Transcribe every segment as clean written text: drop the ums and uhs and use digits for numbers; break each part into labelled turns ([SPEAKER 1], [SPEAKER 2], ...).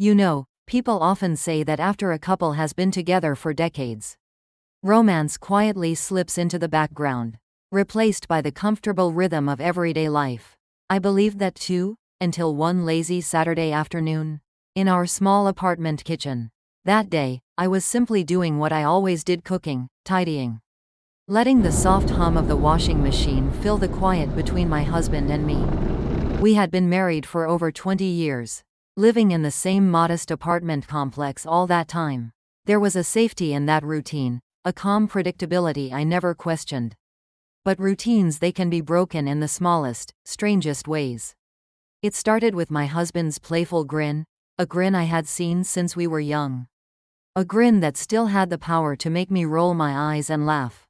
[SPEAKER 1] You know, people often say that after a couple has been together for decades, romance quietly slips into the background, replaced by the comfortable rhythm of everyday life. I believed that too, until one lazy Saturday afternoon, in our small apartment kitchen. That day, I was simply doing what I always did, cooking, tidying, letting the soft hum of the washing machine fill the quiet between my husband and me. We had been married for over 20 years, living in the same modest apartment complex all that time. There was a safety in that routine, a calm predictability I never questioned. But routines, they can be broken in the smallest, strangest ways. It started with my husband's playful grin, a grin I had seen since we were young. A grin that still had the power to make me roll my eyes and laugh.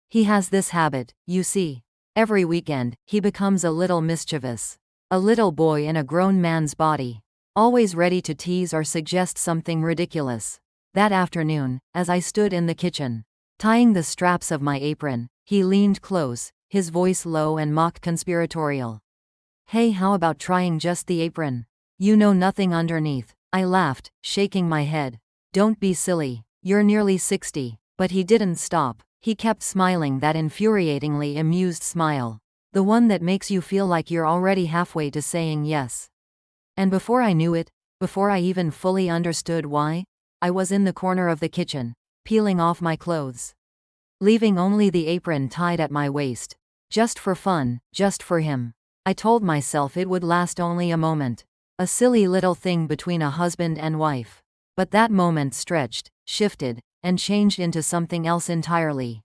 [SPEAKER 1] He has this habit, you see. Every weekend, he becomes a little mischievous. A little boy in a grown man's body, always ready to tease or suggest something ridiculous. That afternoon, as I stood in the kitchen, tying the straps of my apron, he leaned close, his voice low and mock conspiratorial. "Hey, how about trying just the apron? You know nothing underneath." I laughed, shaking my head. "Don't be silly. You're nearly 60. But he didn't stop. He kept smiling, that infuriatingly amused smile. The one that makes you feel like you're already halfway to saying yes. And before I knew it, before I even fully understood why, I was in the corner of the kitchen, peeling off my clothes, leaving only the apron tied at my waist. Just for fun, just for him. I told myself it would last only a moment. A silly little thing between a husband and wife. But that moment stretched, shifted, and changed into something else entirely.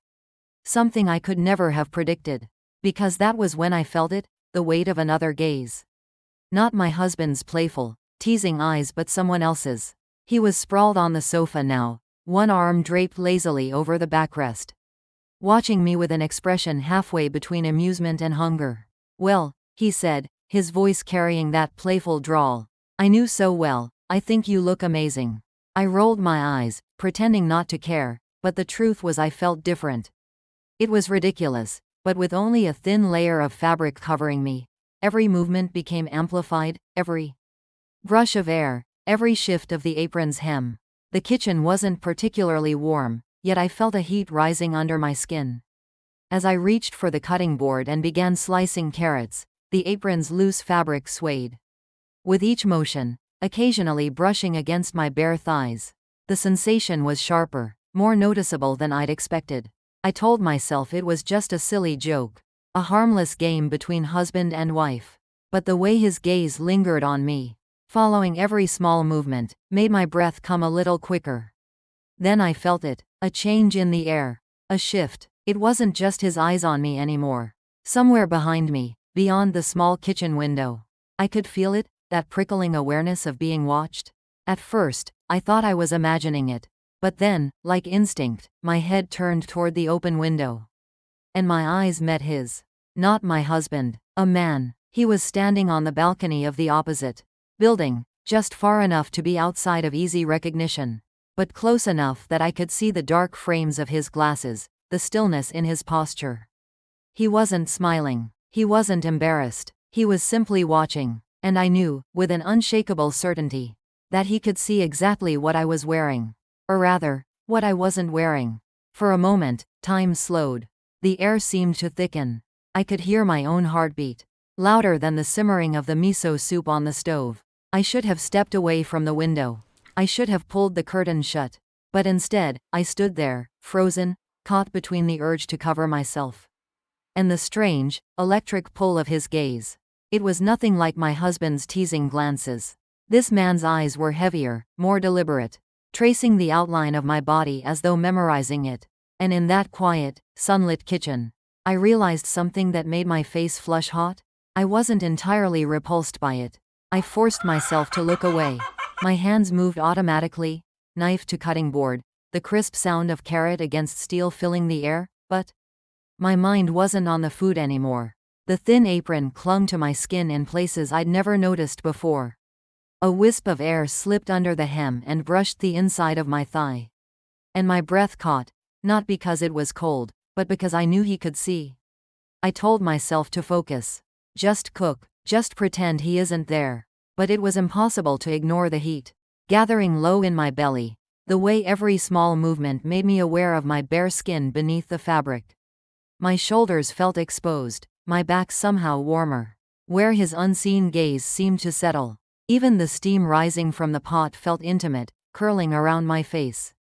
[SPEAKER 1] Something I could never have predicted. Because that was when I felt it, the weight of another gaze. Not my husband's playful, teasing eyes, but someone else's. He was sprawled on the sofa now, one arm draped lazily over the backrest, watching me with an expression halfway between amusement and hunger. "Well," he said, his voice carrying that playful drawl I knew so well, "I think you look amazing." I rolled my eyes, pretending not to care, but the truth was I felt different. It was ridiculous, but with only a thin layer of fabric covering me, every movement became amplified, every brush of air, every shift of the apron's hem. The kitchen wasn't particularly warm, yet I felt a heat rising under my skin. As I reached for the cutting board and began slicing carrots, the apron's loose fabric swayed. With each motion, occasionally brushing against my bare thighs, the sensation was sharper, more noticeable than I'd expected. I told myself it was just a silly joke, a harmless game between husband and wife. But the way his gaze lingered on me, following every small movement, made my breath come a little quicker. Then I felt it, a change in the air, a shift. It wasn't just his eyes on me anymore. Somewhere behind me, beyond the small kitchen window, I could feel it, that prickling awareness of being watched. At first, I thought I was imagining it. But then, like instinct, my head turned toward the open window. And my eyes met his. Not my husband, a man. He was standing on the balcony of the opposite building, just far enough to be outside of easy recognition, but close enough that I could see the dark frames of his glasses, the stillness in his posture. He wasn't smiling. He wasn't embarrassed. He was simply watching. And I knew, with an unshakable certainty, that he could see exactly what I was wearing. Or rather, what I wasn't wearing. For a moment, time slowed. The air seemed to thicken. I could hear my own heartbeat, louder than the simmering of the miso soup on the stove. I should have stepped away from the window. I should have pulled the curtain shut. But instead, I stood there, frozen, caught between the urge to cover myself and the strange, electric pull of his gaze. It was nothing like my husband's teasing glances. This man's eyes were heavier, more deliberate, tracing the outline of my body as though memorizing it. And in that quiet, sunlit kitchen, I realized something that made my face flush hot. I wasn't entirely repulsed by it. I forced myself to look away. My hands moved automatically, knife to cutting board, the crisp sound of carrot against steel filling the air, but my mind wasn't on the food anymore. The thin apron clung to my skin in places I'd never noticed before. A wisp of air slipped under the hem and brushed the inside of my thigh. And my breath caught, not because it was cold, but because I knew he could see. I told myself to focus. Just cook, just pretend he isn't there. But it was impossible to ignore the heat. gathering low in my belly, the way every small movement made me aware of my bare skin beneath the fabric. My shoulders felt exposed, my back somehow warmer, where his unseen gaze seemed to settle. Even the steam rising from the pot felt intimate, curling around my face,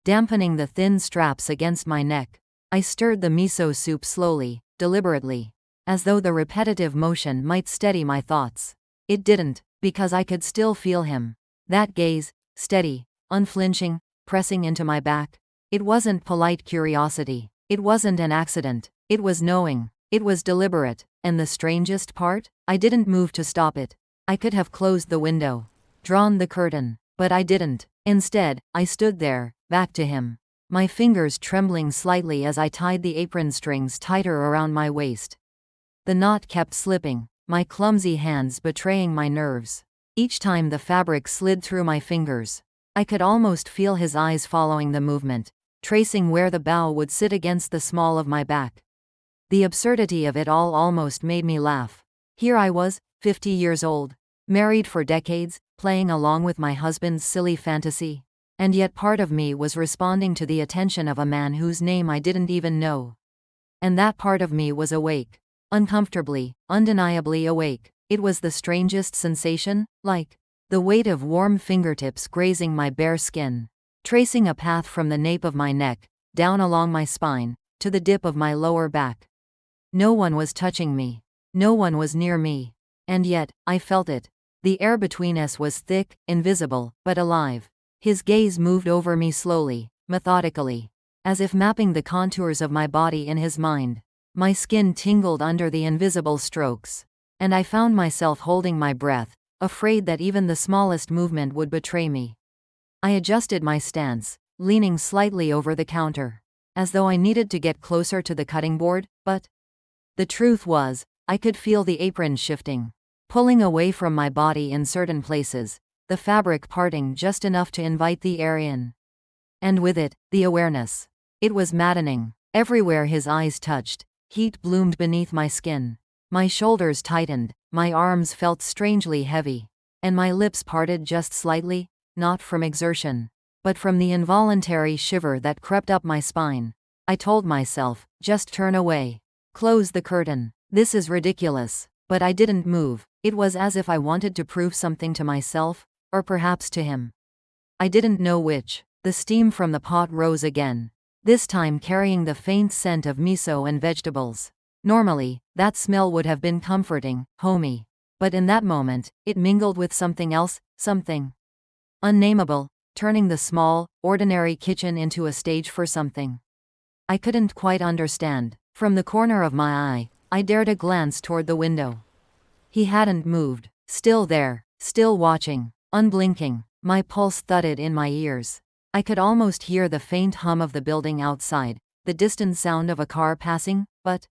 [SPEAKER 1] dampening the thin straps against my neck. I stirred the miso soup slowly, deliberately, as though the repetitive motion might steady my thoughts. It didn't, because I could still feel him. That gaze, steady, unflinching, pressing into my back. It wasn't polite curiosity. It wasn't an accident. It was knowing. It was deliberate. And the strangest part? I didn't move to stop it. I could have closed the window, drawn the curtain, but I didn't. Instead, I stood there, back to him, my fingers trembling slightly as I tied the apron strings tighter around my waist. The knot kept slipping, my clumsy hands betraying my nerves. Each time the fabric slid through my fingers, I could almost feel his eyes following the movement, tracing where the bow would sit against the small of my back. The absurdity of it all almost made me laugh. Here I was, 50 years old, married for decades, playing along with my husband's silly fantasy. And yet part of me was responding to the attention of a man whose name I didn't even know. And that part of me was awake. Uncomfortably, undeniably awake. It was the strangest sensation, like the weight of warm fingertips grazing my bare skin, tracing a path from the nape of my neck, down along my spine, to the dip of my lower back. No one was touching me. No one was near me. And yet, I felt it. The air between us was thick, invisible, but alive. His gaze moved over me slowly, methodically, as if mapping the contours of my body in his mind. My skin tingled under the invisible strokes, and I found myself holding my breath, afraid that even the smallest movement would betray me. I adjusted my stance, leaning slightly over the counter, as though I needed to get closer to the cutting board, but the truth was, I could feel the apron shifting, pulling away from my body in certain places, the fabric parting just enough to invite the air in. And with it, the awareness. It was maddening. Everywhere his eyes touched, heat bloomed beneath my skin. My shoulders tightened, my arms felt strangely heavy, and my lips parted just slightly, not from exertion, but from the involuntary shiver that crept up my spine. I told myself, just turn away. Close the curtain. This is ridiculous. But I didn't move. It was as if I wanted to prove something to myself, or perhaps to him. I didn't know which. The steam from the pot rose again, this time carrying the faint scent of miso and vegetables. Normally, that smell would have been comforting, homey. But in that moment, it mingled with something else, something unnameable, turning the small, ordinary kitchen into a stage for something I couldn't quite understand. From the corner of my eye, I dared a glance toward the window. He hadn't moved, still there, still watching, unblinking. My pulse thudded in my ears. I could almost hear the faint hum of the building outside, the distant sound of a car passing, but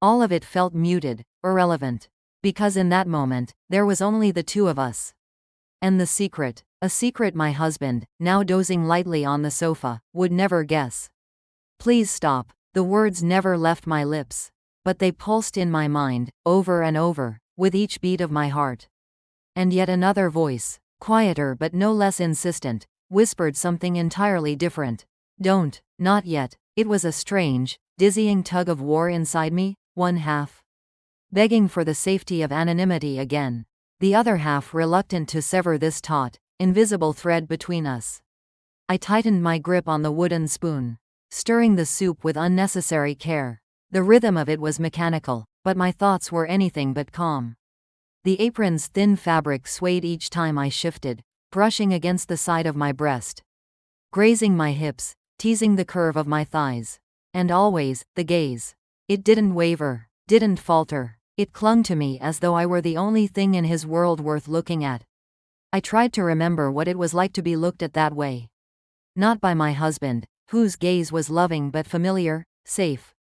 [SPEAKER 1] all of it felt muted, irrelevant. Because in that moment, there was only the two of us. And the secret, a secret my husband, now dozing lightly on the sofa, would never guess. Please stop. The words never left my lips, but they pulsed in my mind, over and over, with each beat of my heart. And yet another voice, quieter but no less insistent, whispered something entirely different. Don't, not yet. It was a strange, dizzying tug of war inside me, one half begging for the safety of anonymity again, the other half reluctant to sever this taut, invisible thread between us. I tightened my grip on the wooden spoon, stirring the soup with unnecessary care. The rhythm of it was mechanical, but my thoughts were anything but calm. The apron's thin fabric swayed each time I shifted, brushing against the side of my breast, grazing my hips, teasing the curve of my thighs. And always, the gaze. It didn't waver, didn't falter. It clung to me as though I were the only thing in his world worth looking at. I tried to remember what it was like to be looked at that way. Not by my husband, whose gaze was loving but familiar, safe.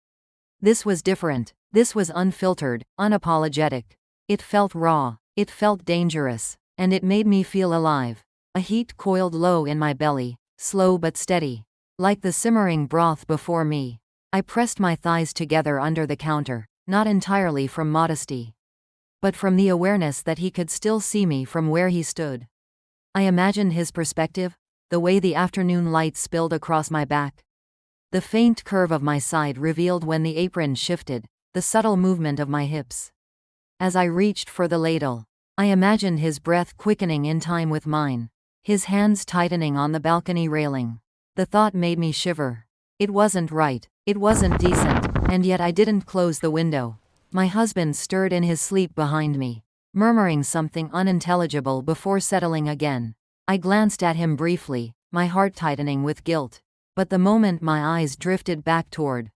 [SPEAKER 1] This was different. This was unfiltered, unapologetic. It felt raw, it felt dangerous, and it made me feel alive. A heat coiled low in my belly, slow but steady, like the simmering broth before me. I pressed my thighs together under the counter, not entirely from modesty, but from the awareness that he could still see me from where he stood. I imagined his perspective, the way the afternoon light spilled across my back. The faint curve of my side revealed when the apron shifted, the subtle movement of my hips. As I reached for the ladle, I imagined his breath quickening in time with mine, his hands tightening on the balcony railing. The thought made me shiver. It wasn't right, it wasn't decent, and yet I didn't close the window. My husband stirred in his sleep behind me, murmuring something unintelligible before settling again. I glanced at him briefly, my heart tightening with guilt. But the moment my eyes drifted back toward